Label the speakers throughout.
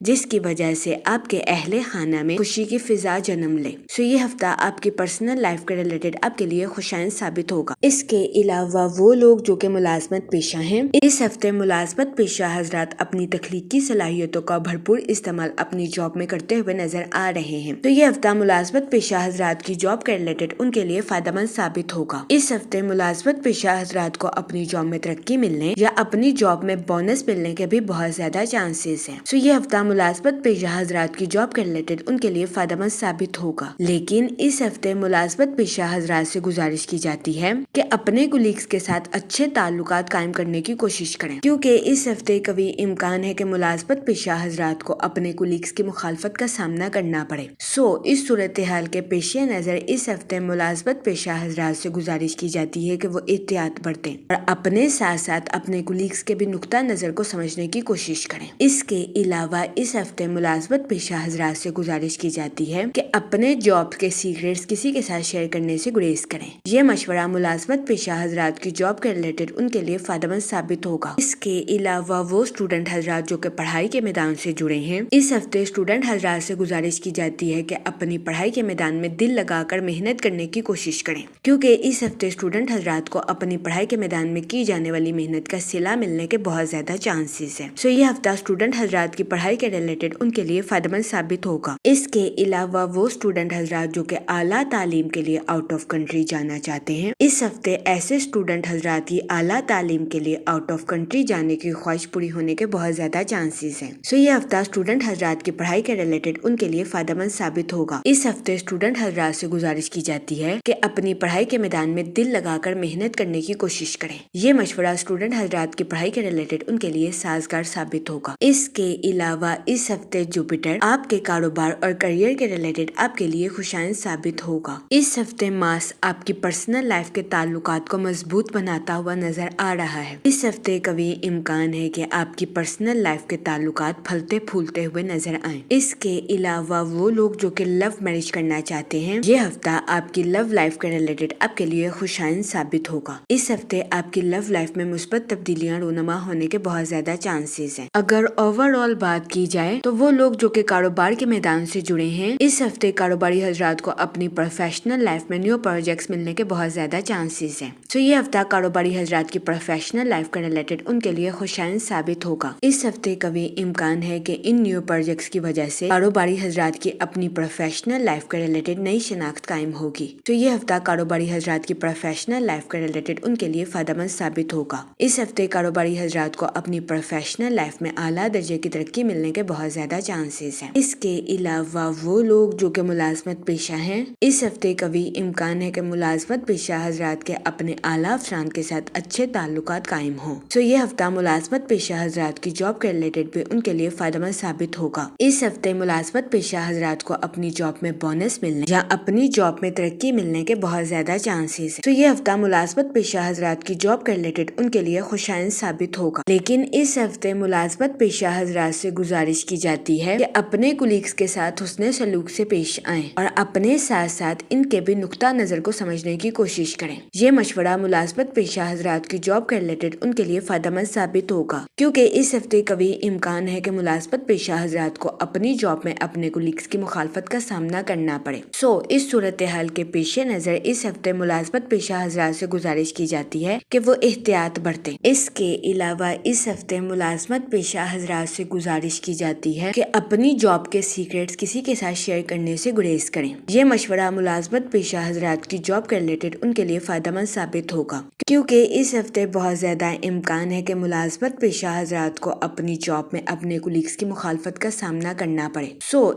Speaker 1: جس کی وجہ سے آپ کے اہل خانہ میں خوشی کی فضا جنم لے۔ یہ ہفتہ آپ کی پرسنل لائف کے ریلیٹڈ آپ کے لیے خوشائن ثابت ہوگا۔ اس کے علاوہ وہ لوگ جو کہ ملازمت پیشہ ہیں، اس ہفتے ملازمت پیشہ حضرات اپنی تخلیقی صلاحیتوں کا بھرپور استعمال اپنی جاب میں کرتے ہوئے نظر آ رہے ہیں۔ تو یہ ہفتہ ملازمت پیشہ حضرات کی جاب کے ریلیٹڈ ان کے لیے فائدہ مند ثابت ہوگا۔ اس ہفتے ملازمت پیشہ حضرات کو اپنی جاب میں ترقی ملنے یا اپنی جاب میں بونس ملنے کے بھی بہت زیادہ چانسز ہیں۔ یہ ہفتہ ملازمت پیشہ حضرات کی جاب کے ریلیٹڈ ان کے لیے فائدہ مند ثابت ہوگا، لیکن اس ہفتے ملازمت پیشہ حضرات سے گزارش کی جاتی ہے کہ اپنے کولیگز کے ساتھ اچھے تعلقات قائم کرنے کی کوشش کریں، کیونکہ اس ہفتے کبھی امکان ہے کہ ملازمت پیشہ حضرات کو اپنے کولیگز کی مخالفت کا سامنا کرنا پڑے۔ اس صورتحال کے پیش نظر اس ہفتے ملازمت پیشہ حضرات سے گزارش کی جاتی ہے کہ وہ احتیاط برتیں اور اپنے ساتھ ساتھ اپنے کولیگز کے بھی نقطہ نظر کو سمجھنے کی کوشش کریں۔ اس کے علاوہ اس ہفتے ملازمت پیشہ حضرات سے گزارش کی جاتی ہے کہ اپنے جاب کے سیکریٹس کسی کے ساتھ شیئر کرنے سے گریز کریں۔ یہ مشورہ ملازمت پیشہ حضرات کی جاب کے ریلیٹڈ ان کے لیے فائدہ مند ثابت ہوگا۔ اس کے علاوہ وہ اسٹوڈنٹ حضرات جو کہ پڑھائی کے میدان سے جڑے ہیں، اس ہفتے اسٹوڈنٹ حضرات سے گزارش کی جاتی ہے کہ اپنی پڑھائی کے میدان میں دل لگا کر محنت کرنے کی کوشش کریں، کیونکہ اس ہفتے اسٹوڈنٹ حضرات کو اپنی پڑھائی کے میدان میں کی جانے والی محنت کا صلہ ملنے کے بہت زیادہ چانسز ہیں۔ یہ ہفتہ اسٹوڈنٹ حضرات کی پڑھائی کے ریلیٹڈ ان کے لیے فائدہ مند ثابت ہوگا۔ اس کے علاوہ وہ اسٹوڈنٹ حضرات جو کہ اعلیٰ تعلیم کے لیے آؤٹ آف کنٹری جانا چاہتے ہیں، اس ہفتے ایسے اسٹوڈنٹ حضرات کی اعلیٰ تعلیم کے لیے آؤٹ آف کنٹری جانے کی خواہش پوری ہونے کے بہت زیادہ چانسز ہیں۔ یہ ہفتہ اسٹوڈنٹ حضرات کی پڑھائی کے ریلیٹڈ ان کے لیے فائدہ مند ثابت ہوگا۔ اس ہفتے اسٹوڈنٹ حضرات سے گزارش کی جاتی ہے کہ اپنی پڑھائی کے میدان میں دل لگا کر محنت کرنے کی کوشش کریں۔ یہ مشورہ اسٹوڈنٹ حضرات کی پڑھائی کے ریلیٹڈ ان کے لیے سازگار ثابت ہوگا۔ اس کے علاوہ اس ہفتے جوپیٹر آپ کے کاروبار اور کیریئر کے ریلیٹڈ آپ کے لیے خوشائن ثابت ہوگا۔ اس ہفتے مارس آپ کی پرسنل لائف کے تعلقات کو مضبوط بناتا ہوا نظر آ رہا ہے۔ اس ہفتے کبھی امکان ہے کہ آپ کی پرسنل لائف کے تعلقات پھلتے پھولتے ہوئے نظر آئیں۔ اس کے علاوہ وہ لوگ جو کہ لو میرج کرنا چاہتے ہیں، یہ ہفتہ آپ کی لو لائف کے ریلیٹڈ آپ کے لیے خوشائن ثابت ہوگا۔ اس ہفتے آپ کی لو لائف میں مثبت تبدیلیاں رونما ہونے کے بہت زیادہ چانسز ہیں۔ اگر اوور آل بات کی جائے تو وہ لوگ جو کہ کاروبار کے میدان سے جڑے ہیں، اس ہفتے کاروباری حضرات کو اپنی پروفیشنل لائف میں نیو پروجیکٹس ملنے کے بہت زیادہ چانسز ہیں۔ یہ ہفتہ کاروباری حضرات کی پروفیشنل لائف کے ریلیٹڈ ان کے لیے خوشائن ثابت ہوگا۔ اس ہفتے کبھی امکان ہے کہ ان نیو پروجیکٹس کی وجہ سے کاروباری حضرات کی اپنی پروفیشنل لائف کے ریلیٹڈ نئی شناخت قائم ہوگی۔ یہ ہفتہ کاروباری حضرات کی پروفیشنل لائف کے ریلیٹڈ ان کے لیے فائدہ مند ثابت ہوگا۔ اس ہفتے کاروباری حضرات کو اپنی پروفیشنل لائف میں اعلیٰ درجے کی ترقی ملنے کے بہت زیادہ چانسز ہیں۔ اس کے علاوہ وہ لوگ جو کہ ملازمت پیشہ ہیں، اس ہفتے کبھی امکان ہے کہ ملازمت پیشہ حضرات کے اپنے اعلیٰ افسران کے ساتھ اچھے تعلقات قائم ہوں۔ یہ ہفتہ ملازمت پیشہ حضرات کی جاب کے ریلیٹڈ بھی ان کے لیے فائدہ مند ثابت ہوگا۔ اس ہفتے ملازمت پیشہ حضرات کو اپنی جاب میں بونس ملنے یا اپنی جاب میں ترقی ملنے کے بہت زیادہ چانسز ہیں۔ یہ ہفتہ ملازمت پیشہ حضرات کی جاب کے ریلیٹڈ ان کے لیے خوشائن ثابت ہوگا، لیکن اس ہفتے ملازمت پیشہ حضرات سے گزارش کی جاتی ہے کہ اپنے کولیگز کے ساتھ حسن سلوک سے پیش آئیں اور اپنے ساتھ ساتھ ان کے بھی نقطہ نظر کو سمجھنے کی کوشش کریں۔ یہ مشورہ ملازمت پیشہ حضرات کی جاب کے ریلیٹڈ ان کے لیے فائدہ مند ثابت ہوگا، کیونکہ اس ہفتے کبھی امکان ہے کہ ملازمت پیشہ حضرات کو اپنی جاب میں اپنے کولیگز کی مخالفت کا سامنا کرنا پڑے۔ اس صورتحال کے پیش نظر اس ہفتے ملازمت پیشہ حضرات سے گزارش کی جاتی ہے کہ وہ احتیاط برتیں۔ اس کے علاوہ اس ہفتے ملازمت پیشہ حضرات سے گزارش کی جاتی ہے کہ اپنی جاب کے سیکریٹس کسی کے ساتھ شیئر کرنے سے گریز کریں۔ یہ مشورہ ملازمت پیشہ حضرات کی جاب کے ریلیٹڈ ان کے لیے فائدہ مند ثابت ہوگا، کیونکہ اس ہفتے بہت زیادہ امکان ہے کہ ملازمت پیشہ حضرات کو اپنی جاب میں اپنے کولیگز کی مخالفت کا سامنا کرنا پڑے۔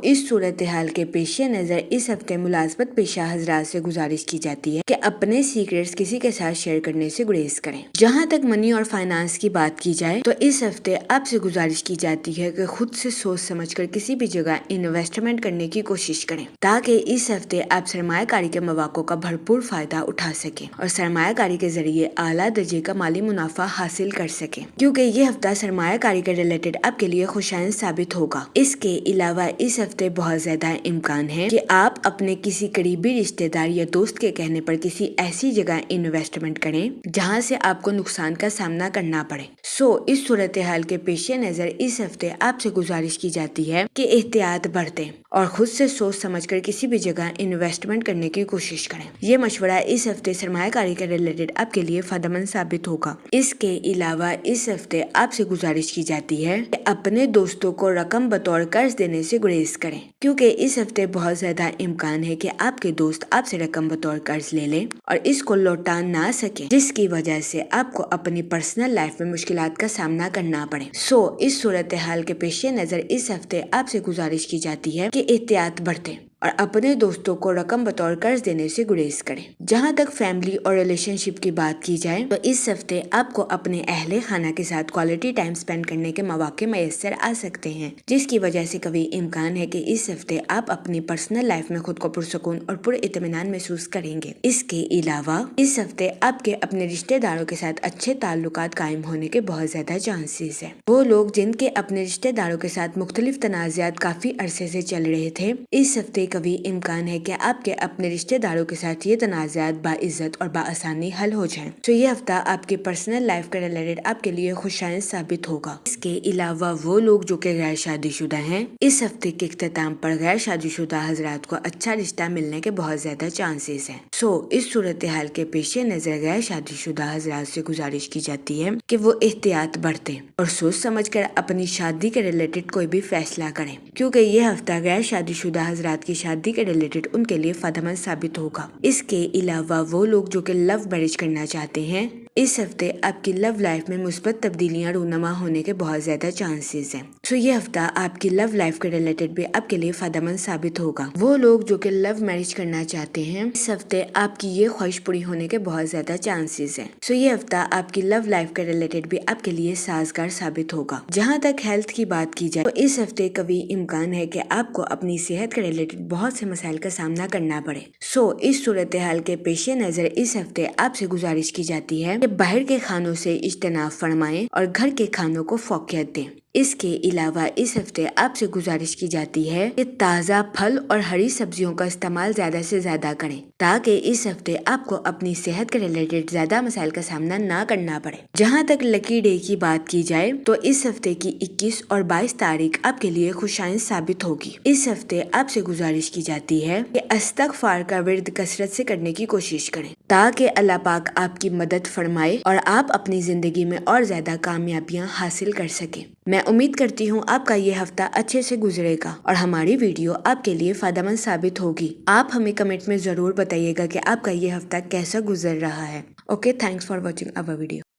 Speaker 1: اس صورتحال کے پیش نظر اس ہفتے ملازمت پیشہ حضرات سے گزارش کی جاتی ہے کہ اپنے سیکریٹس کسی کے ساتھ شیئر کرنے سے گریز کریں۔ جہاں تک منی اور فائنانس کی بات کی جائے تو اس ہفتے آپ سے گزارش کی جاتی ہے کہ خود سے سوچ سمجھ کر کسی بھی جگہ انویسٹمنٹ کرنے کی کوشش کریں، تاکہ اس ہفتے آپ سرمایہ کاری کے مواقع کا بھرپور فائدہ اٹھا سکیں اور سرمایہ کاری کے ذریعے اعلیٰ درجے کا مالی منافع حاصل کر سکیں، کیونکہ یہ ہفتہ سرمایہ کاری کے ریلیٹڈ آپ کے لیے خوشائن ثابت ہوگا۔ اس کے علاوہ اس ہفتے بہت زیادہ امکان ہے کہ آپ اپنے کسی قریبی رشتہ دار یا دوست کے کہنے پر کسی ایسی جگہ انویسٹمنٹ کریں جہاں سے آپ کو نقصان کا سامنا کرنا پڑے۔ اس صورتحال کے پیش نظر اس ہفتے آپ سے گزارش کی جاتی ہے کہ احتیاط برتیں اور خود سے سوچ سمجھ کر کسی بھی جگہ انویسٹمنٹ کرنے کی کوشش کریں۔ یہ مشورہ اس ہفتے سرمایہ کاری کے ریلیٹڈ آپ کے لیے فائدہ مند ثابت ہوگا۔ اس کے علاوہ اس ہفتے آپ سے گزارش کی جاتی ہے کہ اپنے دوستوں کو رقم بطور قرض دینے سے گریز کریں، کیونکہ اس ہفتے بہت زیادہ امکان ہے کہ آپ کے دوست آپ سے رقم بطور قرض لے لیں اور اس کو لوٹا نہ سکیں، جس کی وجہ سے آپ کو اپنی پرسنل لائف میں مشکلات کا سامنا کرنا پڑے۔ اس صورتحال کے پیش نظر اس ہفتے آپ سے گزارش کی جاتی ہے کہ احتیاط برتیں اور اپنے دوستوں کو رقم بطور قرض دینے سے گریز کریں۔ جہاں تک فیملی اور ریلیشن شپ کی بات کی جائے تو اس ہفتے آپ کو اپنے اہل خانہ کے ساتھ کوالٹی ٹائم سپینڈ کرنے کے مواقع میسر آ سکتے ہیں، جس کی وجہ سے کبھی امکان ہے کہ اس ہفتے آپ اپنی پرسنل لائف میں خود کو پرسکون اور پر اطمینان محسوس کریں گے۔ اس کے علاوہ اس ہفتے آپ کے اپنے رشتہ داروں کے ساتھ اچھے تعلقات قائم ہونے کے بہت زیادہ چانسز ہیں۔ وہ لوگ جن کے اپنے رشتہ داروں کے ساتھ مختلف تنازعات کافی عرصے سے چل رہے تھے، اس ہفتے کبھی امکان ہے کہ آپ کے اپنے رشتہ داروں کے ساتھ یہ تنازعات باعزت اور بآسانی حل ہو جائیں۔ یہ ہفتہ آپ کی پرسنل لائف کے ریلیٹڈ آپ کے لیے خوشائن ثابت ہوگا۔ اس کے علاوہ وہ لوگ جو کہ غیر شادی شدہ ہیں، اس ہفتے کے اختتام پر غیر شادی شدہ حضرات کو اچھا رشتہ ملنے کے بہت زیادہ چانسز ہیں۔ اس صورتحال کے پیش نظر غیر شادی شدہ حضرات سے گزارش کی جاتی ہے کہ وہ احتیاط برتیں اور سوچ سمجھ کر اپنی شادی کے ریلیٹڈ کوئی بھی فیصلہ کریں، کیونکہ یہ ہفتہ غیر شادی شدہ حضرات کی شادی کے ریلیٹڈ ان کے لیے فائدہ مند ثابت ہوگا۔ اس کے علاوہ وہ لوگ جو کہ لو میرج کرنا چاہتے ہیں، اس ہفتے آپ کی لو لائف میں مثبت تبدیلیاں رونما ہونے کے بہت زیادہ چانسز ہیں۔ یہ ہفتہ آپ کی لو لائف کے ریلیٹڈ بھی آپ کے لیے فائدہ مند ثابت ہوگا۔ وہ لوگ جو کہ لو میرج کرنا چاہتے ہیں، اس ہفتے آپ کی یہ خواہش پوری ہونے کے بہت زیادہ چانسز ہیں۔ یہ ہفتہ آپ کی لو لائف کے ریلیٹڈ بھی آپ کے لیے سازگار ثابت ہوگا۔ جہاں تک ہیلتھ کی بات کی جائے تو اس ہفتے کبھی امکان ہے کہ آپ کو اپنی صحت کے ریلیٹڈ بہت سے مسائل کا سامنا کرنا پڑے۔ اس صورتحال کے پیش نظر اس ہفتے آپ سے گزارش کی جاتی ہے کہ باہر کے کھانوں سے اجتناب فرمائیں اور گھر کے کھانوں کو فوقیت دیں۔ اس کے علاوہ اس ہفتے آپ سے گزارش کی جاتی ہے کہ تازہ پھل اور ہری سبزیوں کا استعمال زیادہ سے زیادہ کریں، تاکہ اس ہفتے آپ کو اپنی صحت کے ریلیٹڈ زیادہ مسائل کا سامنا نہ کرنا پڑے۔ جہاں تک لکی ڈے کی بات کی جائے تو اس ہفتے کی 21 اور 22 تاریخ آپ کے لیے خوشائن ثابت ہوگی۔ اس ہفتے آپ سے گزارش کی جاتی ہے کہ استغفار کا ورد کثرت سے کرنے کی کوشش کریں، تاکہ اللہ پاک آپ کی مدد فرمائے اور آپ اپنی زندگی میں اور زیادہ کامیابیاں حاصل کر سکیں۔ میں امید کرتی ہوں آپ کا یہ ہفتہ اچھے سے گزرے گا اور ہماری ویڈیو آپ کے لیے فائدہ مند ثابت ہوگی۔ آپ ہمیں کمنٹ میں ضرور بتائیے گا کہ آپ کا یہ ہفتہ کیسا گزر رہا ہے۔ Okay, thanks for watching our video.